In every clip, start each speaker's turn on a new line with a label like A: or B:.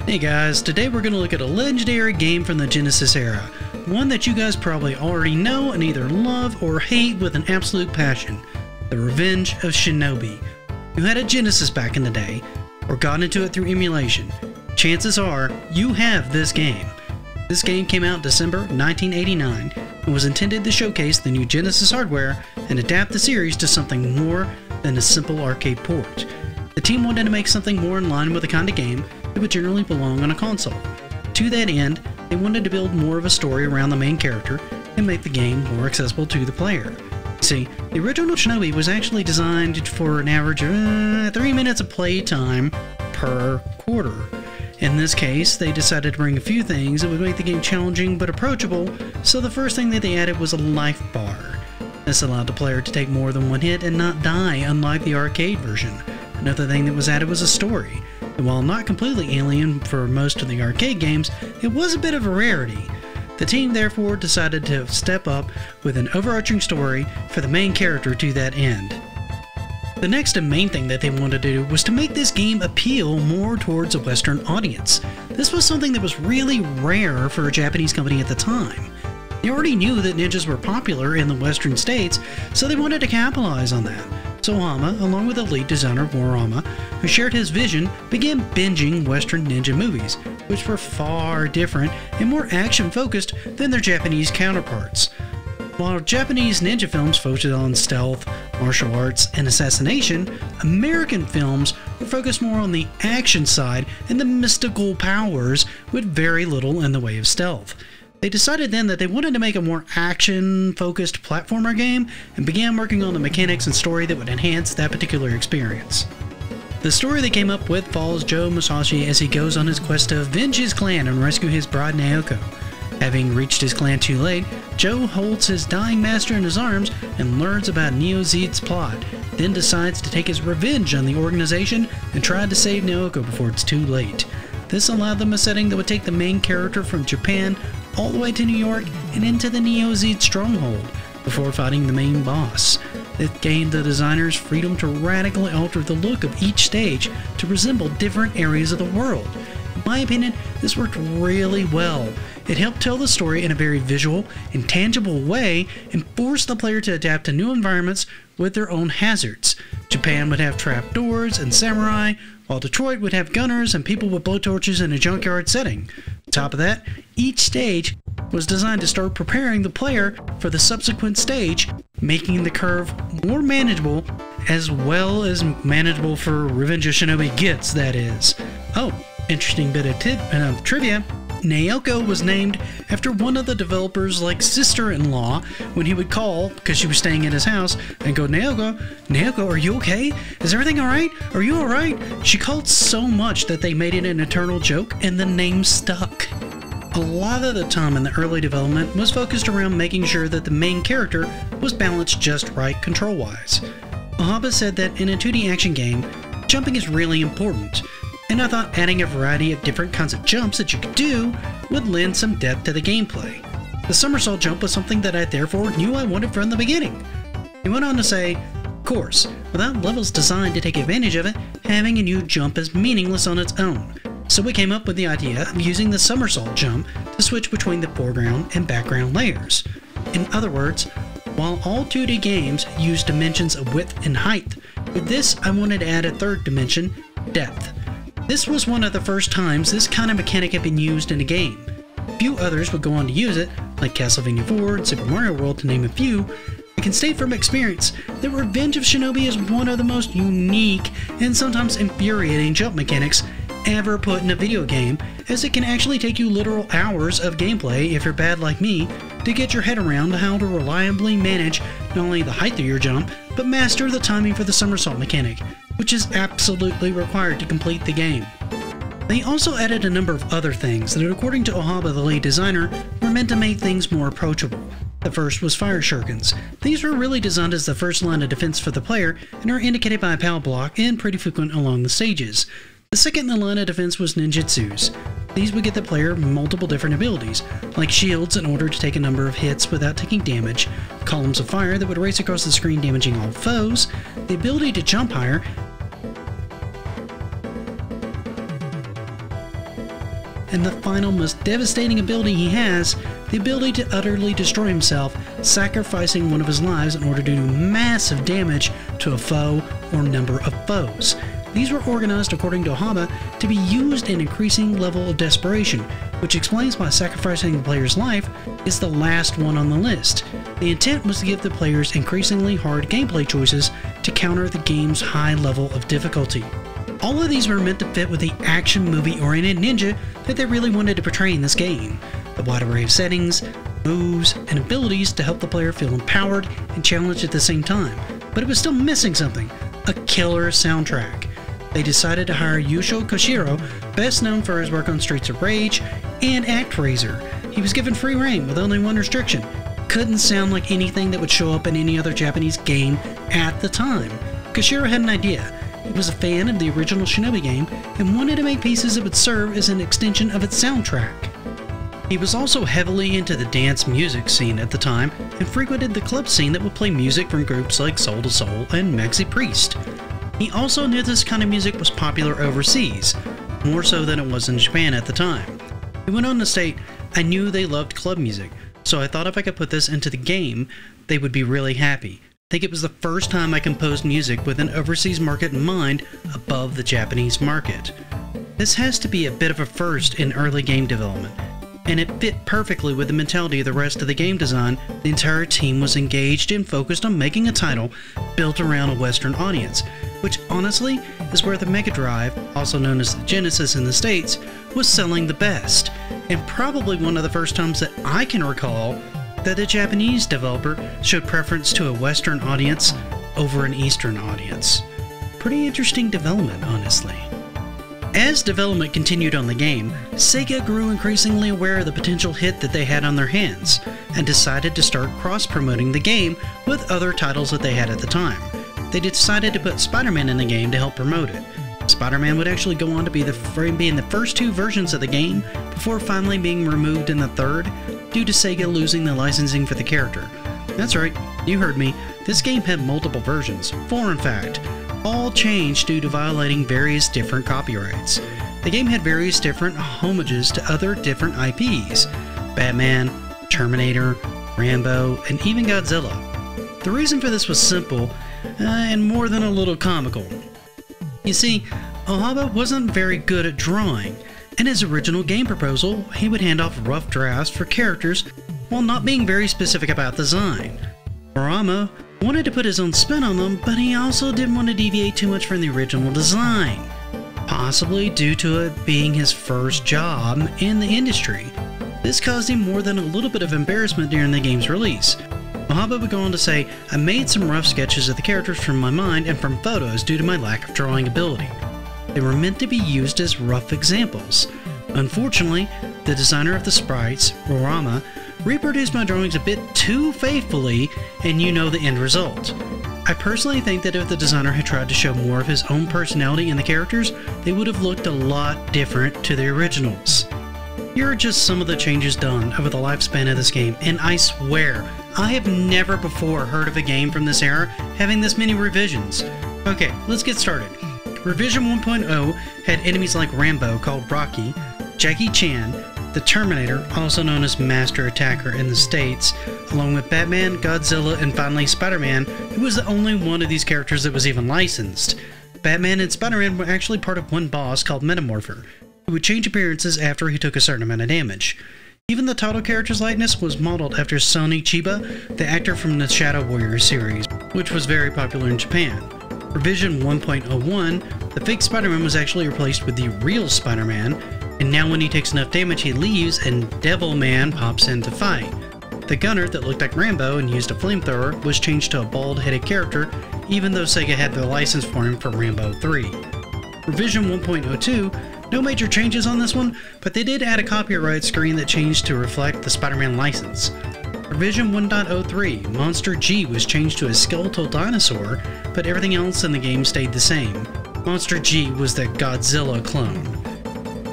A: Hey guys, today we're going to look at a legendary game from the Genesis era. One that you guys probably already know and either love or hate with an absolute passion. The Revenge of Shinobi. You had a Genesis back in the day, or got into it through emulation. Chances are, you have this game. This game came out December 1989 and was intended to showcase the new Genesis hardware and adapt the series to something more than a simple arcade port. The team wanted to make something more in line with the kind of game that would generally belong on a console. To that end, they wanted to build more of a story around the main character and make the game more accessible to the player. See, the original Shinobi was actually designed for an average of 3 minutes of play time per quarter. In this case, they decided to bring a few things that would make the game challenging but approachable, so the first thing that they added was a life bar. This allowed the player to take more than one hit and not die, unlike the arcade version. Another thing that was added was a story. And while not completely alien for most of the arcade games, it was a bit of a rarity. The team therefore decided to step up with an overarching story for the main character to that end. The next and main thing that they wanted to do was to make this game appeal more towards a Western audience. This was something that was really rare for a Japanese company at the time. They already knew that ninjas were popular in the Western states, so they wanted to capitalize on that. So Ohama, along with the lead designer Moriyama, who shared his vision, began binging Western ninja movies, which were far different and more action-focused than their Japanese counterparts. While Japanese ninja films focused on stealth, martial arts, and assassination, American films were focused more on the action side and the mystical powers with very little in the way of stealth. They decided then that they wanted to make a more action-focused platformer game and began working on the mechanics and story that would enhance that particular experience. The story they came up with follows Joe Musashi as he goes on his quest to avenge his clan and rescue his bride Naoko. Having reached his clan too late, Joe holds his dying master in his arms and learns about Neo-Zed's plot, then decides to take his revenge on the organization and try to save Naoko before it's too late. This allowed them a setting that would take the main character from Japan all the way to New York and into the Neo-Zed stronghold before fighting the main boss. It gave the designers freedom to radically alter the look of each stage to resemble different areas of the world. In my opinion, this worked really well. It helped tell the story in a very visual and tangible way and forced the player to adapt to new environments with their own hazards. Japan would have trapdoors and samurai, while Detroit would have gunners and people with blowtorches in a junkyard setting. On top of that, each stage was designed to start preparing the player for the subsequent stage, making the curve more manageable, as well as manageable for Revenge of Shinobi gets, that is. Oh, interesting bit of trivia. Naoko was named after one of the developers' sister-in-law when he would call, because she was staying at his house, and go, Naoko, are you okay? Is everything alright? Are you alright? She called so much that they made it an eternal joke, and the name stuck. A lot of the time in the early development was focused around making sure that the main character was balanced just right control-wise. Ohaba said that in a 2D action game, jumping is really important. And I thought adding a variety of different kinds of jumps that you could do would lend some depth to the gameplay. The somersault jump was something that I therefore knew I wanted from the beginning. He went on to say, of course, without levels designed to take advantage of it, having a new jump is meaningless on its own. So we came up with the idea of using the somersault jump to switch between the foreground and background layers. In other words, while all 2D games use dimensions of width and height, with this I wanted to add a third dimension, depth. This was one of the first times this kind of mechanic had been used in a game. Few others would go on to use it, like Castlevania 4 and Super Mario World to name a few. I can state from experience that Revenge of Shinobi is one of the most unique and sometimes infuriating jump mechanics ever put in a video game, as it can actually take you literal hours of gameplay, if you're bad like me, to get your head around how to reliably manage not only the height of your jump, but master the timing for the somersault mechanic, which is absolutely required to complete the game. They also added a number of other things that, according to Ohaba, the lead designer, were meant to make things more approachable. The first was fire shurikens. These were really designed as the first line of defense for the player and are indicated by a POW block and pretty frequent along the stages. The second in the line of defense was Ninjutsus. These would get the player multiple different abilities, like shields in order to take a number of hits without taking damage, columns of fire that would race across the screen damaging all foes, the ability to jump higher, and the final most devastating ability he has, the ability to utterly destroy himself, sacrificing one of his lives in order to do massive damage to a foe or number of foes. These were organized according to Ohaba to be used in increasing level of desperation, which explains why sacrificing the player's life is the last one on the list. The intent was to give the players increasingly hard gameplay choices to counter the game's high level of difficulty. All of these were meant to fit with the action movie-oriented ninja that they really wanted to portray in this game. The wide array of settings, moves, and abilities to help the player feel empowered and challenged at the same time, but it was still missing something: a killer soundtrack. They decided to hire Yusho Koshiro, best known for his work on Streets of Rage and ActRaiser. He was given free reign with only one restriction: couldn't sound like anything that would show up in any other Japanese game at the time. Koshiro had an idea. He was a fan of the original Shinobi game and wanted to make pieces that would serve as an extension of its soundtrack. He was also heavily into the dance music scene at the time and frequented the club scene that would play music from groups like Soul to Soul and Maxi Priest. He also knew this kind of music was popular overseas, more so than it was in Japan at the time. He went on to state, "I knew they loved club music, so I thought if I could put this into the game, they would be really happy. I think it was the first time I composed music with an overseas market in mind above the Japanese market." This has to be a bit of a first in early game development, and it fit perfectly with the mentality of the rest of the game design. The entire team was engaged and focused on making a title built around a Western audience, which honestly is where the Mega Drive, also known as the Genesis in the States, was selling the best, and probably one of the first times that I can recall that a Japanese developer showed preference to a Western audience over an Eastern audience. Pretty interesting development, honestly. As development continued on the game, Sega grew increasingly aware of the potential hit that they had on their hands, and decided to start cross-promoting the game with other titles that they had at the time. They decided to put SpiderMan in the game to help promote it. SpiderMan would actually go on to be in the first two versions of the game, before finally being removed in the third, due to Sega losing the licensing for the character. That's right, you heard me, this game had multiple versions, 4 in fact, all changed due to violating various different copyrights. The game had various different homages to other different IPs: Batman, Terminator, Rambo, and even Godzilla. The reason for this was simple, and more than a little comical. You see, Ohaba wasn't very good at drawing. In his original game proposal, he would hand off rough drafts for characters while not being very specific about design. Murama wanted to put his own spin on them, but he also didn't want to deviate too much from the original design, possibly due to it being his first job in the industry. This caused him more than a little bit of embarrassment during the game's release. Ohaba would go on to say, "I made some rough sketches of the characters from my mind and from photos due to my lack of drawing ability. They were meant to be used as rough examples. Unfortunately, the designer of the sprites, Rorama, reproduced my drawings a bit too faithfully, and you know the end result. I personally think that if the designer had tried to show more of his own personality in the characters, they would have looked a lot different to the originals." Here are just some of the changes done over the lifespan of this game, and I swear, I have never before heard of a game from this era having this many revisions. Okay, let's get started. Revision 1.0 had enemies like Rambo, called Rocky, Jackie Chan, the Terminator, also known as Master Attacker in the States, along with Batman, Godzilla, and finally Spider-Man, who was the only one of these characters that was even licensed. Batman and Spider-Man were actually part of one boss called Metamorpher, who would change appearances after he took a certain amount of damage. Even the title character's likeness was modeled after Sonny Chiba, the actor from the Shadow Warriors series, which was very popular in Japan. Revision 1.01, the fake Spider-Man was actually replaced with the real Spider-Man, and now when he takes enough damage he leaves and Devil Man pops in to fight. The gunner that looked like Rambo and used a flamethrower was changed to a bald-headed character, even though Sega had the license for him for Rambo 3. Revision 1.02, no major changes on this one, but they did add a copyright screen that changed to reflect the Spider-Man license. Revision 1.03, Monster G was changed to a skeletal dinosaur, but everything else in the game stayed the same. Monster G was the Godzilla clone.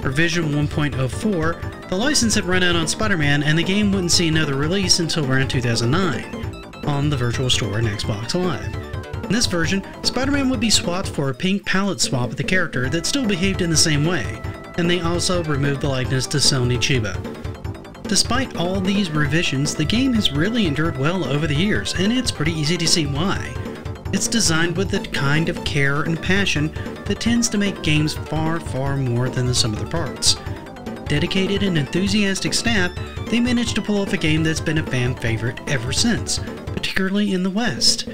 A: Revision 1.04, the license had run out on Spider-Man and the game wouldn't see another release until around 2009, on the Virtual Store and Xbox Live. In this version, Spider-Man would be swapped for a pink palette swap of the character that still behaved in the same way. and they also removed the likeness to Sony Chiba. Despite all these revisions, the game has really endured well over the years, and it's pretty easy to see why. It's designed with the kind of care and passion that tends to make games far, far more than the sum of their parts. Dedicated and enthusiastic staff, they managed to pull off a game that's been a fan favorite ever since, particularly in the West.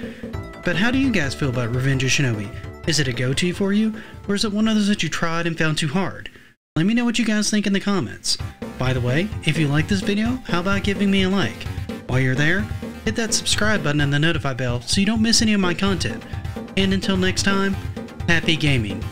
A: But how do you guys feel about Revenge of Shinobi? Is it a go-to for you, or is it one of those that you tried and found too hard? Let me know what you guys think in the comments. By the way, if you like this video, how about giving me a like? While you're there, hit that subscribe button and the notify bell so you don't miss any of my content. And until next time, happy gaming!